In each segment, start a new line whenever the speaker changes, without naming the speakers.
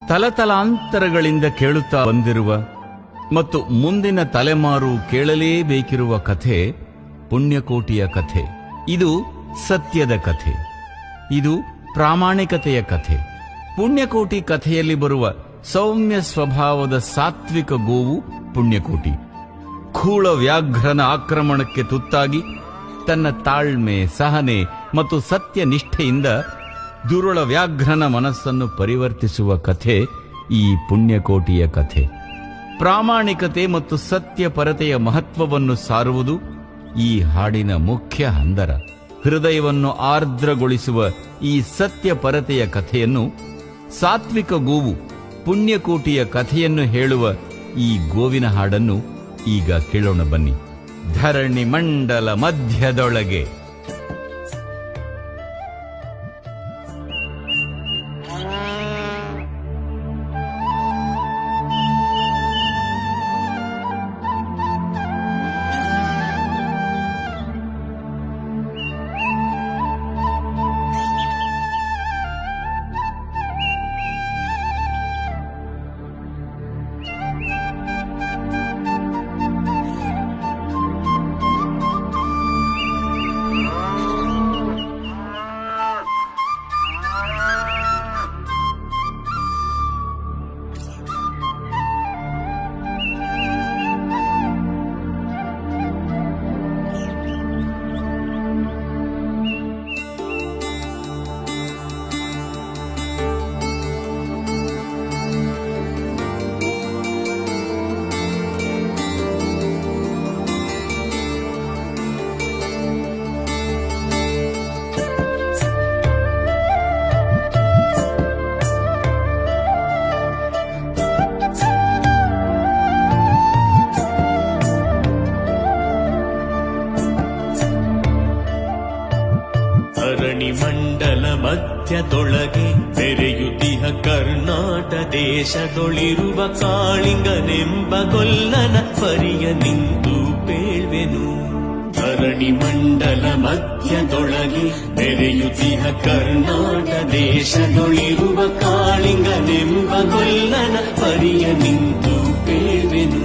ತಲತಲಾಂತರಗಳಿಂದ ಕೇಳುತ್ತಾ ಬಂದಿರುವ ಮತ್ತು ಮುಂದಿನ ತಲೆಮಾರು ಕೇಳಲೇಬೇಕಿರುವ ಕಥೆ ಪುಣ್ಯಕೋಟಿಯ ಕಥೆ. ಇದು ಸತ್ಯದ ಕಥೆ, ಇದು ಪ್ರಾಮಾಣಿಕತೆಯ ಕಥೆ. ಪುಣ್ಯಕೋಟಿ ಕಥೆಯಲ್ಲಿ ಬರುವ ಸೌಮ್ಯ ಸ್ವಭಾವದ ಸಾತ್ವಿಕ ಗೋವು ಪುಣ್ಯಕೋಟಿ. ಖೂಳ ವ್ಯಾಘ್ರನ ಆಕ್ರಮಣಕ್ಕೆ ತುತ್ತಾಗಿ ತನ್ನ ತಾಳ್ಮೆ, ಸಹನೆ ಮತ್ತು ಸತ್ಯನಿಷ್ಠೆಯಿಂದ ದುರುಳ ವ್ಯಾಘ್ರನ ಮನಸ್ಸನ್ನು ಪರಿವರ್ತಿಸುವ ಕಥೆ ಈ ಪುಣ್ಯಕೋಟಿಯ ಕಥೆ. ಪ್ರಾಮಾಣಿಕತೆ ಮತ್ತು ಸತ್ಯಪರತೆಯ ಮಹತ್ವವನ್ನು ಸಾರುವುದು ಈ ಹಾಡಿನ ಮುಖ್ಯ ಹಂದರ. ಹೃದಯವನ್ನು ಆರ್ದ್ರಗೊಳಿಸುವ ಈ ಸತ್ಯಪರತೆಯ ಕಥೆಯನ್ನು, ಸಾತ್ವಿಕ ಗೋವು ಪುಣ್ಯಕೋಟಿಯ ಕಥೆಯನ್ನು ಹೇಳುವ ಈ ಗೋವಿನ ಹಾಡನ್ನು ಈಗ ಕೇಳೋಣ ಬನ್ನಿ. ಧರಣಿ ಮಂಡಲ ಮಧ್ಯದೊಳಗೆ.
ಮಂಡಲ ಮಧ್ಯದೊಳಗೆ ಬೆರೆಯುತ್ತಿಹ ಕರ್ನಾಟ ದೇಶದೊಳಿರುವ ಕಾಳಿಂಗನೆಂಬ ಗೊಲ್ಲನ ಪರಿಯ ನಿಂತು ಪೇಳ್ವೆನು. ಧರಣಿ ಮಂಡಲ ಮಧ್ಯದೊಳಗೆ ಬೆರೆಯುತ್ತಿಹ ಕರ್ನಾಟ ದೇಶದೊಳಿರುವ ಕಾಳಿಂಗನೆಂಬ ಗೊಲ್ಲನ ಪರಿಯ ನಿಂತು ಪೇಳ್ವೆನು.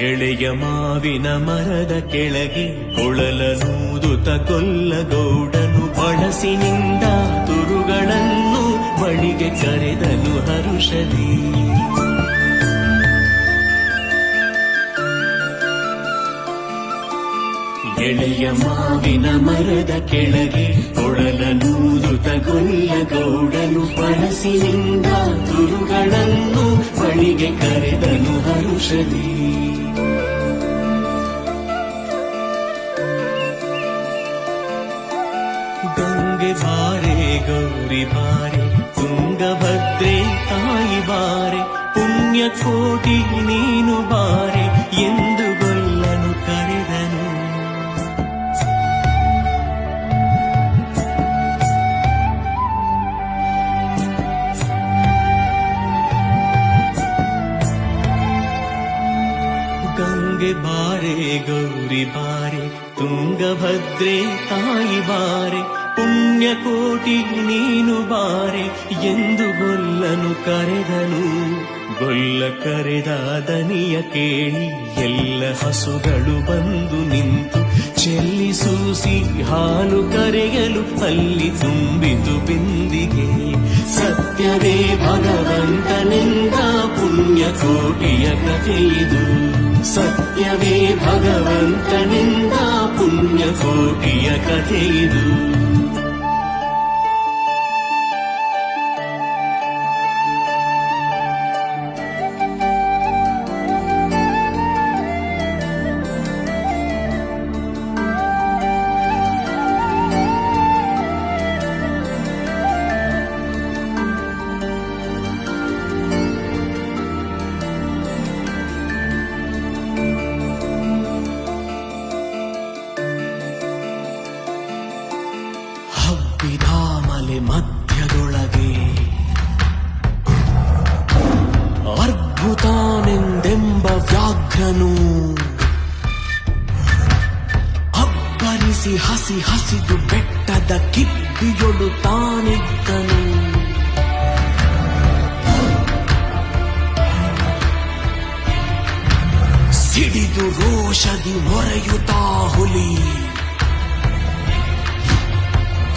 ಎಳೆಯ ಮಾವಿನ ಮರದ ಕೆಳಗೆ ಕೊಳಲನೂದುತ ಕೊಲ್ಲಗೌಡನು ಬಳಸಿನಿಂದ ತುರುಗಳನ್ನು ಬಳಿಗೆ ಕರೆದನು ಹರುಷದಿ. ಎಳೆಯ ಮಾವಿನ ಮರದ ಕೆಳಗೆ ಕೊಳಲನೂದುತ ಕೊಲ್ಲಗೌಡನು ಬಳಸಿನಿಂದ ತುರುಗಳನ್ನು ಬಳಿಗೆ ಕರೆದನು ಹರುಷದಿ. ಗಂಗೆ ಬಾರೆ ಗೌರಿ ಬಾರೆ ತುಂಗಭದ್ರೆ ತಾಯಿ ಬಾರೆ ಪುಣ್ಯಕೋಟಿ ನೀನು ಬಾರೆ ಎಂದು ಗೊಲ್ಲನು ಕರೆದನು. ಗಂಗೆ ಬಾರೆ ಗೌರಿ ಬಾರೆ ತುಂಗಭದ್ರೆ ತಾಯಿ ಬಾರೆ ಪುಣ್ಯಕೋಟಿ ನೀನು ಬಾರೆ ಎಂದು ಗೊಲ್ಲನು ಕರೆದನು. ಗೊಲ್ಲ ಕರೆದ ದನಿಯ ಕೇಳಿ ಎಲ್ಲ ಹಸುಗಳು ಬಂದು ನಿಂತು ಚೆಲ್ಲಿಸೂಸಿ ಹಾಲು ಕರೆಯಲು ಅಲ್ಲಿ ತುಂಬಿತು ಬಿಂದಿಗೆ. ಸತ್ಯವೇ ಭಗವಂತನೆಂದ ಪುಣ್ಯಕೋಟಿಯ ಕಥೆಯಿದು. ಸತ್ಯವೇ ಭಗವಂತನೆಂದ ಪುಣ್ಯಕೋಟಿಯ ಕಥೆಯಿದು. ಹಬ್ಬಿಧಾಮಲೆ ಮಧ್ಯದೊಳಗೆ ಅದ್ಭುತಾನೆಂದೆಂಬ ವ್ಯಾಘ್ರನು ಅಬ್ಬರಿಸಿ ಹಸಿ ಹಸಿದು ಬೆಟ್ಟದ ಕಿಪ್ಪಿಯೊಳು ತಾನಿದ್ದನು. ಸಿಡಿದು ರೋಷದಿ ಮೊರೆಯುತ್ತಾ ಹುಲಿ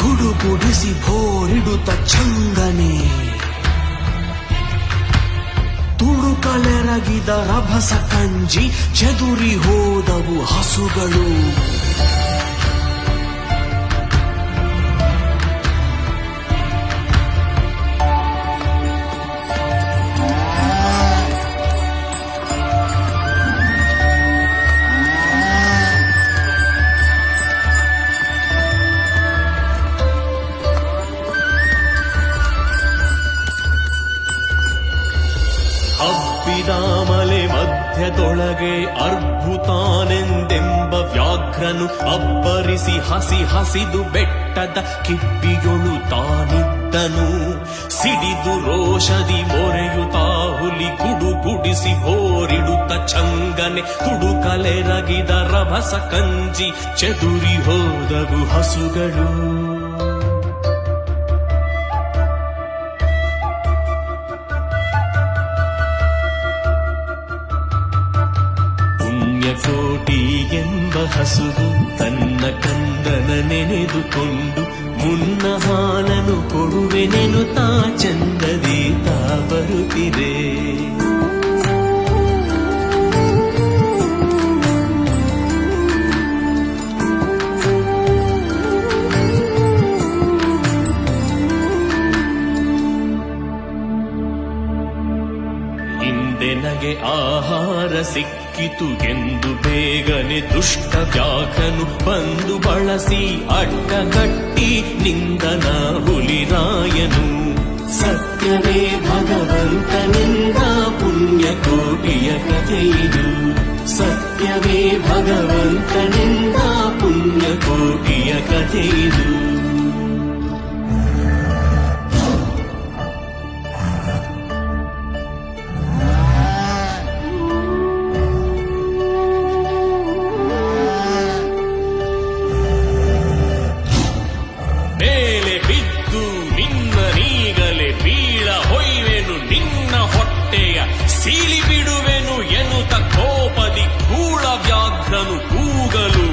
ಗುಡುಗುಡಿಸಿ ಭೋರಿಡುತ್ತ ಚಂಗನೆ. ತುಳುಕಲೆರಗಿದ ರಭಸ ಕಂಜಿ ಚೆದುರಿ ಹೋದವು ಹಸುಗಳು. ಹಬ್ಬಿದಾಮಲೆ ಮಧ್ಯದೊಳಗೆ ಅರ್ಭುತಾನೆಂದೆಂಬ ವ್ಯಾಘ್ರನು ಅಬ್ಬರಿಸಿ ಹಸಿ ಹಸಿದು ಬೆಟ್ಟದ ಕಿಪ್ಪಿಯೊಳು ತಾನಿದ್ದನು. ಸಿಡಿದು ರೋಷದಿ ಮೊರೆಯುತ್ತಾ ಹುಲಿ ಗುಡುಗುಡಿಸಿ ಭೋರಿಡುತ್ತ ಚಂಗನೆ. ತುಡುಕಲೆರಗಿದ ರಭಸ ಕಂಜಿ ಚೆದುರಿ ಹೋದವು ಹಸುಗಳು. ಕೋಟಿ ಎಂಬ ಹಸುವು ತನ್ನ ಕಂದನ ನೆನೆದುಕೊಂಡು ಮುನ್ನ ಹಾಲನು ಕೊಡುವೆನೆನು ತಾ ಚಂದದಿ ತಾ ಬರುತ್ತಿದೆ. ಹಿಂದೆನಗೆ ಆಹಾರ ಸಿಕ್ಕಿತು ಎಂದು ಬೇಗನೆ ದುಷ್ಟ ವ್ಯಾಘ್ರನು ಬಂದು ಬಳಸಿ ಅಡ್ಡಗಟ್ಟಿ ನಿಂದನ ಹುಲಿರಾಯನು. ಸತ್ಯವೇ ಭಗವಂತನಿಂದ ಪುಣ್ಯಕೋಟಿಯ ಕಥೆಯಿದು. ಸತ್ಯವೇ ಭಗವಂತನಿಂದ ಪುಣ್ಯಕೋಟಿಯ ಕಥೆಯಿದು. ಸೀಳಿ ಬಿಡುವೆನು ಎನ್ನುತ್ತ ಕೋಪದಿ ಕೂಳ ವ್ಯಾಘ್ರನು ಕೂಗಲು.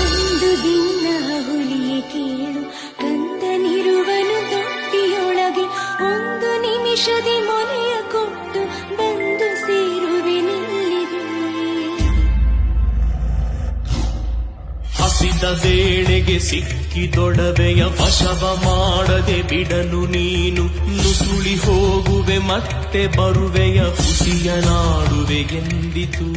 ಒಂದು ದಿನ ಹುಲಿಯೇ ಕೇಳು, ಕಂದನಿರುವನು ತೊಟ್ಟಿಯೊಳಗೆ. ಒಂದು ನಿಮಿಷದಿ ಮೊನೆಯ ಕೊಟ್ಟು ಬಂದು ಸೇರುವೆನಿಲ್ಲಿಗೆ.
ಹಸಿದ ವೇಳೆಗೆ ಸಿಕ್ಕಿದೊಡವೆಯ ವಶವ ಮಾಡದೆ ಬಿಡಲು ನೀನು. ನುಸುಳಿ ಹೋಗುವೆ ಮತ್ತೆ ಬರುವೆಯ ಹುಸಿಯ ನಾಡುವೆ ಎಂದಿತು.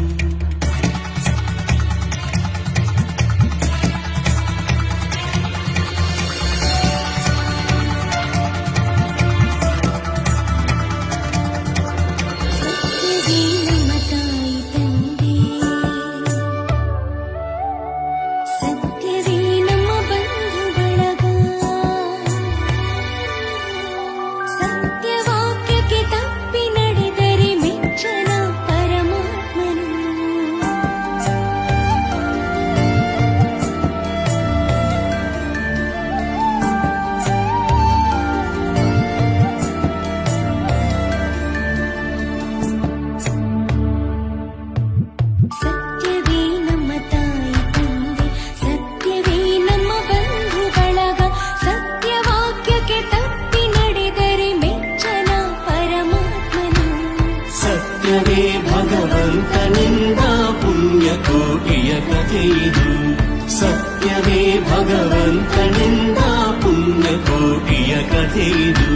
ಸತ್ಯವಾಕ್ಯಕ್ಕೆ ತಪ್ಪಿ ನಡೆದರೆ ಮೆಚ್ಚನ ಪರಮಾತ್ಮನು. ಸತ್ಯವೇ ನಮ್ಮ ತಾಯಿ ತಂದೆ, ಸತ್ಯವೇ ನಮ್ಮ ಬಂಧು ಬಳಗ. ಸತ್ಯವಾಕ್ಯಕ್ಕೆ ತಪ್ಪಿ ನಡೆದರೆ ಮೆಚ್ಚನ ಪರಮಾತ್ಮನು.
ಸತ್ಯವೇ ಭಗವಂತನಿಂದ ಪುಣ್ಯಕೋಟಿಯ ಕಥೆಯಿದು. ಸತ್ಯವೇ ಭಗವಂತನಿಂದ ಪುಣ್ಯಕೋಟಿಯ ಕಥೆಯಿದು.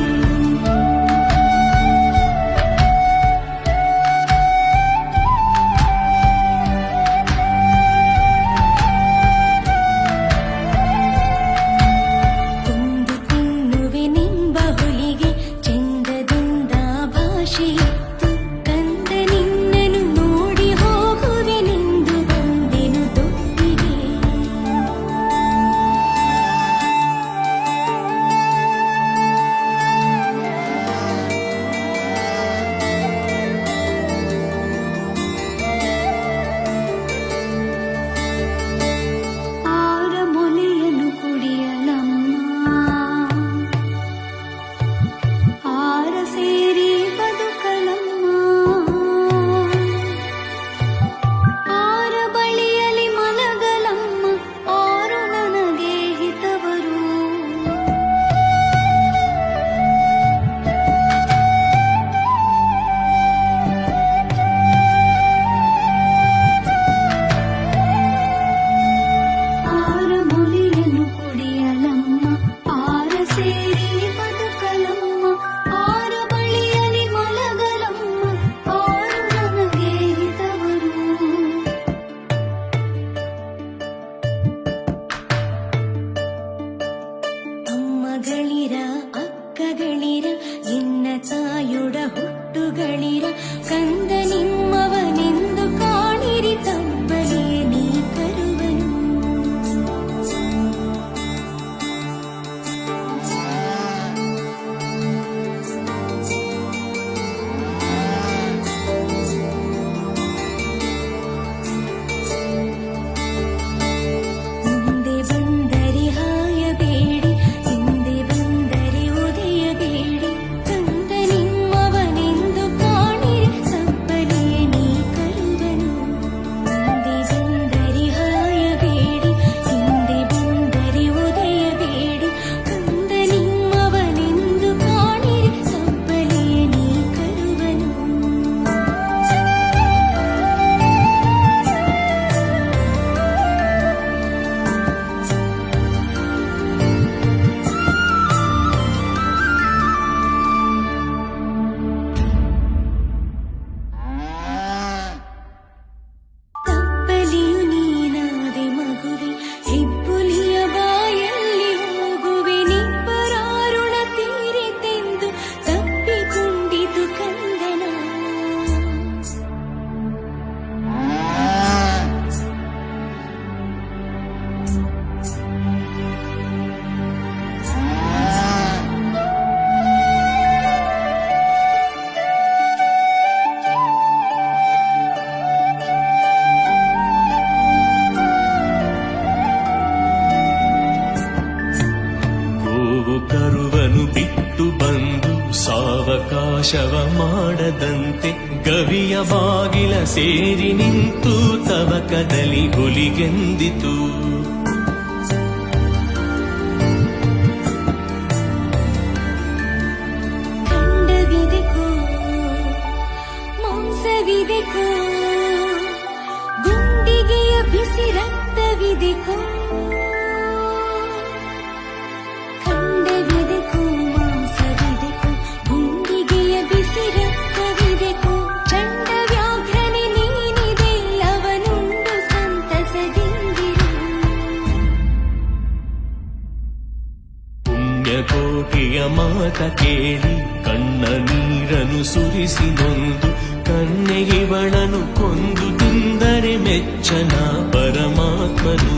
ತುಂಬು ತಿನ್ನುವೆನೆಂಬ ಹುಲಿಗೆ ಚೆಂದದಿಂದ ಭಾಷೆ ಇತ್ತು. ಕಂದ ನಿನ್ನನು ನೋಡಿ ಹೋಗುವೆನೆಂದು ಬಂದೆನು ತೊಟ್ಟಿಗೆ.
ವಶವ ಮಾಡದಂತೆ ಗವಿಯ ಬಾಗಿಲ ಸೇರಿ ನಿಂತು ತವಕದಲ್ಲಿ ಹುಲಿಗೆಂದಿತು.
ಖಂಡವಿದೆಕೋ ಮಾಂಸವಿದೆಕೋ ಗುಂಡಿಗೆಯ ಬಿಸಿ ರಕ್ತವಿದೆಕೋ ಖಂಡವಿದೆಕೋ ಮಾಂಸವಿದೆಕೋ ಗುಂಡಿಗೆಯ ಬಿಸಿ ರಕ್ತವಿದೆಕೋ ಚಂಡ ವ್ಯಾಘ್ರನೆ ನೀನಿದೆಲ್ಲವನುಂಡು ಸಂತಸದಿಂದಿರು.
ಪುಣ್ಯಕೋಟಿಯ ಮಾತ ಕೇಳಿ ಕಣ್ಣ ನೀರನು ಸುರಿಸಿ ನೊಂದು ಕನ್ಯೆಯವಳನು ಕೊಂದು ತಿಂದರೆ ಮೆಚ್ಚನ ಪರಮಾತ್ಮನು.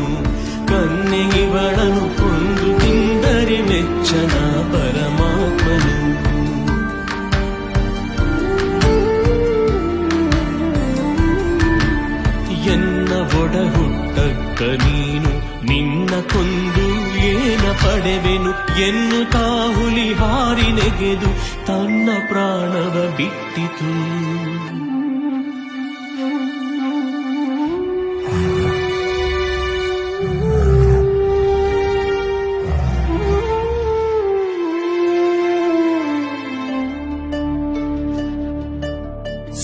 ಕನ್ಯೆಯವಳನು ಕೊಂದು ತಿಂದರೆ ಮೆಚ್ಚನ ಪರಮಾತ್ಮನು. ಎನ್ನ ಒಡ ಹುಟ್ಟಕ್ಕ ನೀನು ನಿನ್ನ ಕೊಂದು ಏನ ಪಡೆವೆನು ಎನ್ನುತ್ತಾ ಹುಲಿ ಹಾರಿ ನೆಗೆದು ತನ್ನ ಪ್ರಾಣವ ಬಿಟ್ಟಿತು.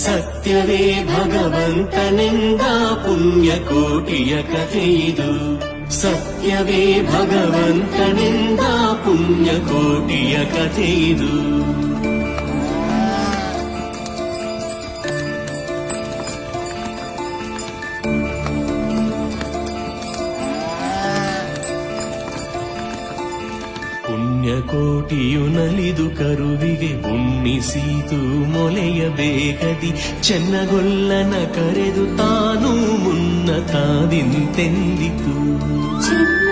ಸತ್ಯವೇ ಭಗವಂತನೆಂದ ಪುಣ್ಯಕೋಟಿಯ ಕಥೆಯಿದು. ಸತ್ಯವೇ ಭಗವಂತನೆಂದ ಪುಣ್ಯಕೋಟಿಯ ಕಥೆಯಿದು. ಪುಣ್ಯಕೋಟಿಯು ನಲಿದು ಕರುವಿಗೆ ಉಣ್ಣಿಸಿತು ಮೊಲೆಯ ಬೇಗದಿ. ಚೆನ್ನಗೊಲ್ಲನ ಕರೆದು ತಾನು ಮುನ್ನ ತಾದಿಂತೆಂದಿತು.
ಚೆನ್ನ